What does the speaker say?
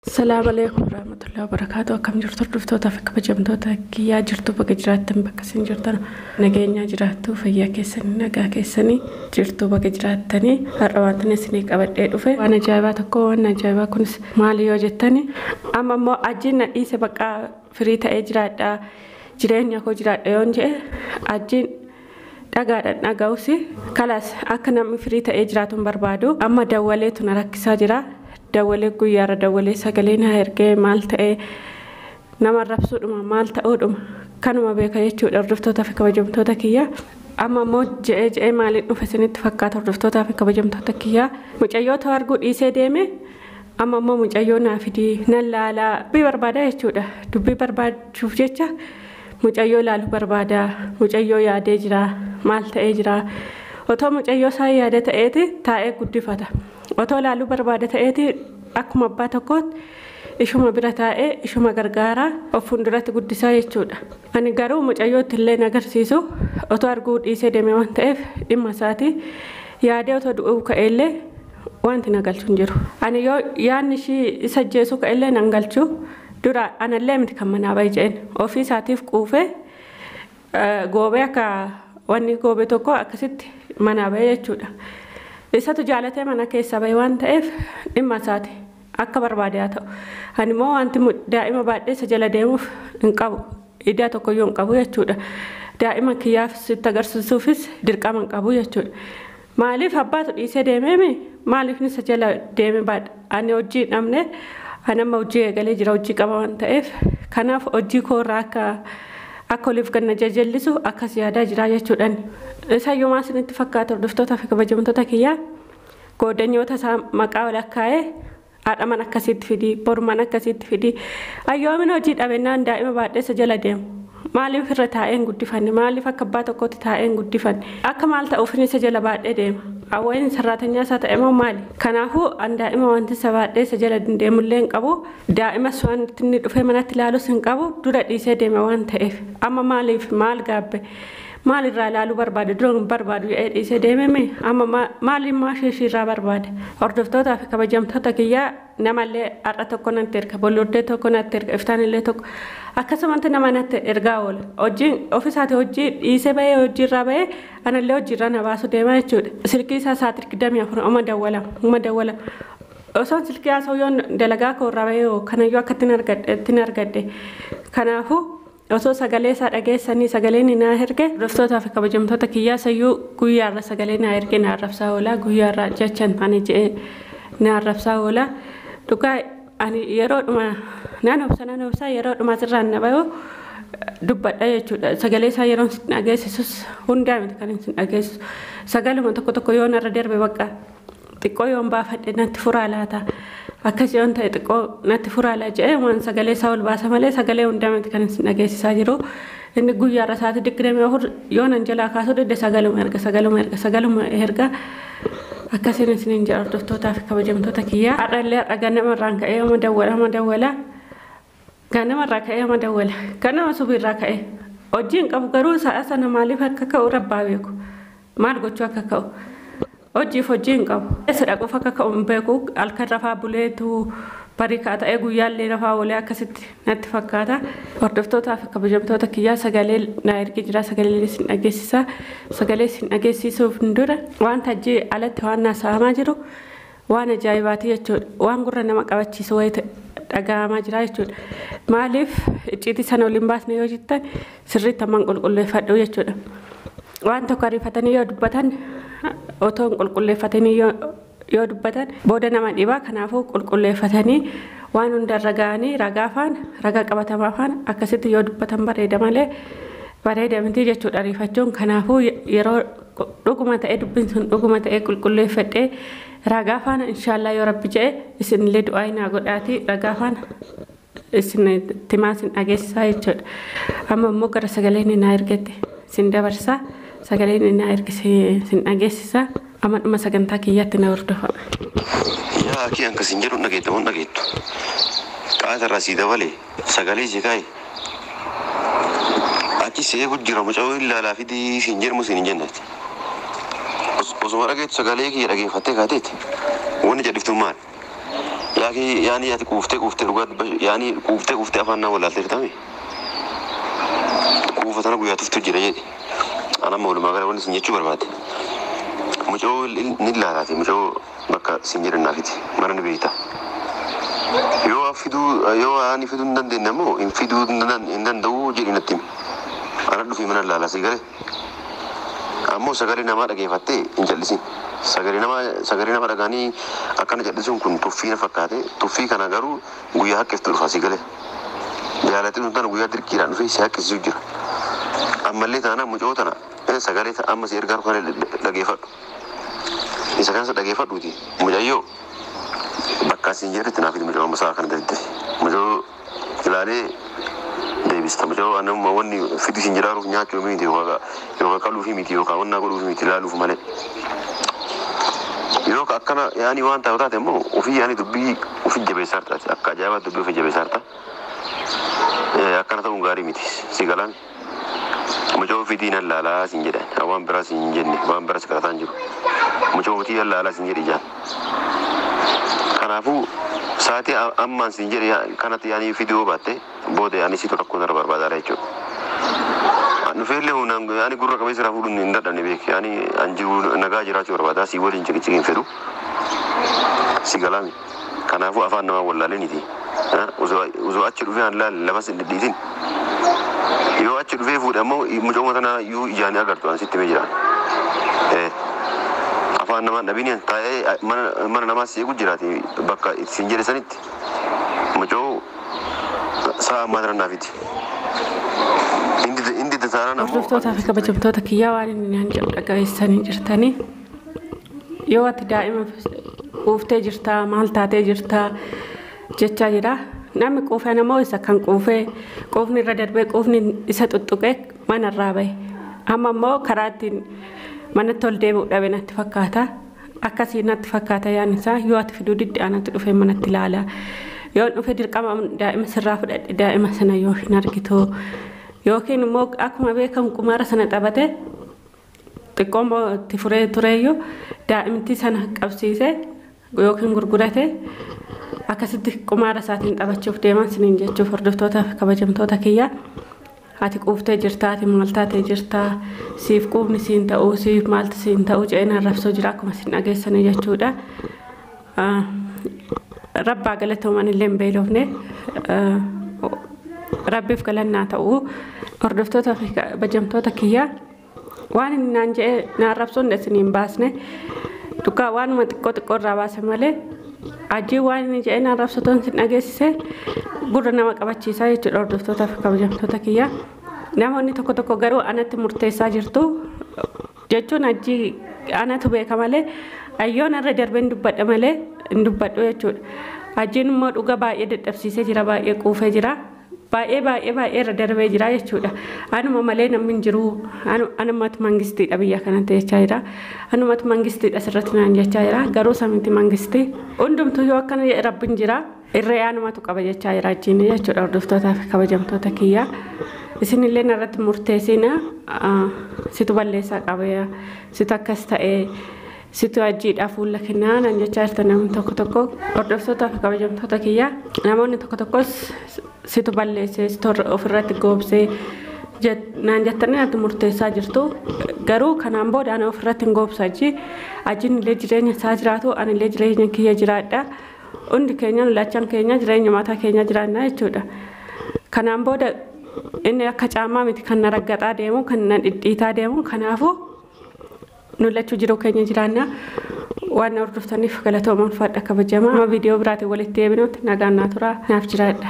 السلام عليكم ورحمة الله وبركاته. كم جرتوا دفتوا تفك بجمدوتا كيا جرتوا بقجراتن بكسين جرتنا نجينا جراتوا فيا كيسني نجا كيسني جرتوا بقجراتني هروانتني سنيك أبد إدوفه وأنا جايباتكو وأنا جايبا كنس مالي وجتني أما ما أجينا إيش بقى فريتا إجراتا جرين يكو جرات يونجه أجين أقعد نجاوسي خلاص أكنا مفريتا إجراتهم بربادو أما دولت نركز جرا دولة قيارة دولة سجلينها هرجع مالته نما ربصو دم مالته أودم كانوا ما بيك يجوا الرفتو تفك بجمتو تكيا أما موج جاء مالي نفسني تفكات الرفتو تفك بجمتو تكيا مجايو تارجو إيسه ديمه أما ما مجايو نافدي نلا لا ببربادة يجوا ده دبي برباد شوف جتة مجايو لا بربادة مجايو يا دجرا مالته إجرا وتو مجايو ساي يا ده تأتي تاء قدي فتا وتو لا بربادة تأتي أكو مباتكوت إيشو ما برتاء إيشو ما غرغارا وفندرات قدسا يجود أنا غارو مجايو تلي نغر سيسو وتو أرغود إيسي ديمي وانتاف إما ساتي يادي وتو دعو كأيلي وانت نغلچون جرو أنا يعني شي إساجيسو كأيلي نغلچو دورا أنا اللي متكمنا بايجين وفي ساتيف قوفة غوبيكا واني غوبي توكو أكسيت منا بايجود إسا تجالته منا كيسا باي وانتاف إما ساتي akka barbaadato animo wanti daa'ima baadhee sajala deemuuf hin qabu idaa tokko yoo hin qabu jechuudha daa'ima kiyyaaf sitti agarsiisuufis dirqama hin qabu jechuudha maaliif abbaatu dhiisee deemee maaliif ni sajala deeme baadha ani hojii dhabne anama hojii eegalee jira hojii qaba waan ta'eef kanaaf hojii koorraa akka oliif ganna jajallisu akkas yaadaa jira jechuudhaan isa yoo maasinitti fakkaatu hordoftoota fi kabajamtoota kiyyaa goodanyoota isaa maqaa walakkaa'ee Adaman akkasit fidi, borman akkasit fidi. Ayyoomin hojii dhabennaan daa'ima baadhee sajala deemu. Maaliif irra taa'een guddifan? Maaliif akka abbaa tokkotti taa'een guddifan? Akka maal ta'uufin sajala baadhee deema? Awwayin sarraatanyaa isaa ta'e moo maali? Kanaafuu an daa'ima wanti isa baadhee sajala deemullee hin qabu. Daa'imas wanti inni dhufee manatti ilaalus hin qabu. Dura dhiisee deema waan ta'eef. Amma maaliif maal gaabbe? Maal irraa ilaaluu barbaade duraan barbaadu dhiisee deemee amma maaliin maashiishirraa barbaade hordoftoota fi kabajamtoota kiyyaa namallee har'a tokko natti erga bolloodee tokko natti erga iftaanillee tokko akkasumatti nama natti ergaa oola hojiin ofiisaati hojii dhiisee bahee hojiirraa bahee anallee hojiirraa na baasu deemaa jechuudha silkii isaa sa'aatii 24 uma dawwala osoo silkii haasa'u yoon dalagaa koorraa bahee kanayyuu akka ittiin argadde kanaafuu osoo sagalee isaa dhageessanii sagaleen naa erge hordoftoota fi kabajamtoota kiyyaa sayyuu guyyaarra sagalee naa erge naa arrabsaa oola guyyaarra jechan ani jedhee naa arrabsaa oola dhugaa ani yeroodhuma naan obsaa yeroodhuma sirraan na bahu dubbadha jechuudha sagalee isaa yeroon sin dhageessisus hundaa miti kan sin dhageessisu sagaluma tokko yoo narra darbe bakka xiqqoo yoon baafadhe natti furaa laata akkas yoon ta'e xiqqoo natti furaa laa jedhee waan sagalee isaa ol baasa malee sagalee hundaa miti kan sin dhageessisaa jiru inni guyyaarra sa'aatii 24 yoo nan jalaa kaasuu didde sagaluma erga akkasiin isiniin jedha hordoftootaa fi kabajamtoota kiyyaa har'allee har'a ganamarraan ka'ee dawwala ganamarraa ka'ee dawwala ganama subiirraa ka'ee hojiin qabu garuu sa'a sana maaliif akka ka'u rabbaa beeku maal gochuu akka ka'u hojiin qabu eessa dhaquuf akka ka'u beeku halkan rafaa buleetu barikaa ta'ee guyyaallee rafaa oolee akkasitti natti fakkaata hordoftootaa fi kabajamtoota kiyyaa sagalee naa ergi jira sagalee sin dhageessisa sagalee sin dhageessisuuf dura waan tajjii alatti waan naasa'amaa jiru waan ajaa'ibaati jechuudha waan gurra nama qabachiisu wayita dhaga'amaa jira jechuudha maaliif icciitii sana waliin baasne yoo jettan sirriitti amman qulqulleeffadhu jechuudha waan tokko ariifatanii yoo dubbatan otoo qulqulleeffatanii yoo dubbatan booda nama dhibaa kanaafuu qulqulleeffatanii waan hundarra ga'anii ragaa qabatamaa afaan akkasitti yoo dubbatan bareeda malee bareeda miti jechuudha ariifachuun kanaafuu yeroo dhuguma ta'ee dubbiin sun dhuguma ta'ee qulqulleeffadhee ragaa afaan inshaallah yoo rabbi jedhe isinillee du'aa naa godhaati ragaa afaan isin timaa sin dhageessisaa jechuudha amma immoo gara sagaleen naa ergette sin dabarsaa sagaleen naa ergise sin dhageessisaa amma dhuma sagantaa kiyyaatti na hordofama. Yaa akii akkasiin jedhu dhageettu. Qaatarraa sii dabalee sagalee jikaay. Achi see gujjira mucaa ilaalaa fi siin jedhamu siin hin jenneeti. Osuma dhageettu sagalee kiyya dhageeffattee kaateeti. Wanni jedhiftu maal? يعني يا كوفتة رقاد يعني كوفتة أفنى ولا ترتمي كوفتة أنا قوي تفتح جريء أنا مول ما قال وانا سنجتشو برباد مجو نلا راتي مجو بكا سنجر النافيتي مرن بيتا يو أني فيدو ندن نمو إن فيدو ندن دو جري نتيم أنا دو في من الله لا سيجاره أمو سكاري نما لقي فتى إن جلسين سكاري نما لقاني أكان جلسون كن توفي نفكاته توفي كنا غرو وياه كيف تلو سيجاره جالتي نتان وياه دركيران في سيا كيس زوجر أما اللي تانا مجوتنا سكاري أما سيرجع كنا لقي فت إذا كان لقي فت ودي مجايو بكا سنجره تنافي مجو مسا كان دته مجو جلالي ديبس تمجو أنا ما وني في سنجره روح نياكو مين دي وقا يوكا كلو في ميتي يوكا ونا كلو في ميتي لا لو في ماله يوكا أكنا يعني وان تاوتا تمو وفي يعني دبي وفي جبهة أكا جابا دبي وفي جبهة أكنا تاون غاري ميتي سيغالان مجو في دين الله لا سنجره أوان براس سنجني وان براس كراتانجو مجو في الله لا سنجري جان كنافو ساعتي أما سنجري كانت يعني فيديو باتة بود يعني سيتو ركونا ربار رأيتو نفعله هنا يعني قرر كميس رافودون نندر دني بيك يعني أنجو نجاج راتو ربار سيورين جكتين فيرو سيغلامي كنافو أفان نوا ولا لنيتي وزو أشرو فيها لا لباس الديتين يو أشرو فيه فود أمو مجموعة مثلا يو يعني أقدر أن ستة مجرا أفان نما نبيني تاي من نما سيقول جراتي بكا سنجري سنت مجو سا مادر نافيتي إندي تزارنا وردفتوتا في كبجبتوتا كيا واني نهانجم لقايساني جرتاني يوات دائما قوفتي جرتا مالتاتي جرتا جتشا جرا نامي قوفي أنا مو إسا كان قوفني ردر بي قوفني إسا تطوكيك من الرابي أما مو كراتين من تولديبو دابنا تفكاتا أكاسينا تفكاتا يعني سا يوات في دودي أنا تلوفي من التلالة يوات نفيد القام دائما سراف دائما سنة يوحي ناركتو يوكين موك أكما بيكم كمارا سنة تابته تقوم تفري تريو دائما تسنة قبسيسة يوكين غرغرته أكاسد كمارا ساتين تابتشوف ديما سنين جتشوف وردفتوتا كبجمتوتا كيا هاتي قوفتي جرتا هاتي مالتاتي جرتا سيف قوفني سين تاو سيف مالت سين تاو جاينا رفسو جراكم سين أجيساني جتشودا ربا قالتهم من اللين بيلوفني ربي فكلنا تاو وردفتوتا بجمتوتا كيا وان نانجي نارفسون دسنين باسني دوكا وان ما تكو راباس مالي أجي وان جاينا رفسوتون سين أجيسه gurra nama qabachiisaa jechuudha hordoftoota fi kabajamtoota kiyya namoonni tokko garuu anatti murteessaa jirtu jechuun ajii anatu beeka malee ayyoon irra darbeen dubbadha malee hin dubbadhu jechuudha ajiin immoo dhuga baay'ee dadhabsiisee jira baay'ee quufee jira baay'ee irra darbee jira jechuudha anuma malee namni hin jiru anumatu mangistiidha biyya kanatti jechaa jira anumatu mangistiidha sirratti naan jechaa jira garuu samiti mangistii hundumtuu yoo akkana rabbiin jira irree anumatu qaba jechaa jira ajiin jechuudha hordoftoota fi kabajamtoota kiyya isinillee narratti murteessina situ balleessaa qaba situ akkas ta'ee situ ajiidhaa fuula kennaa naan jechaa jirta namni tokko hordoftoota fi kabajamtoota kiyya namoonni tokkos situ balleessee situ ofirratti goobsee naan jettanii natti murteessaa jirtu garuu kanaan booda ana ofirratti hin goobsu ajiin illee jireenya isaa jiraatu ani illee jireenya kiyya jiraadha hundi keenya lachan keenya jireenya mataa keenya jiraanna jechuudha kanaan booda inni akka caamaa miti kan na raggaxaa deemu kan na dhidhiitaa deemu kanaafuu nulachuu jiruu keenya jiraanna waan hordoftaniif galatoomaa ulfaadha kabajamaa amma viidiyoo biraatiin walitti deebinutti nagaan naa turaa naaf jiraadha.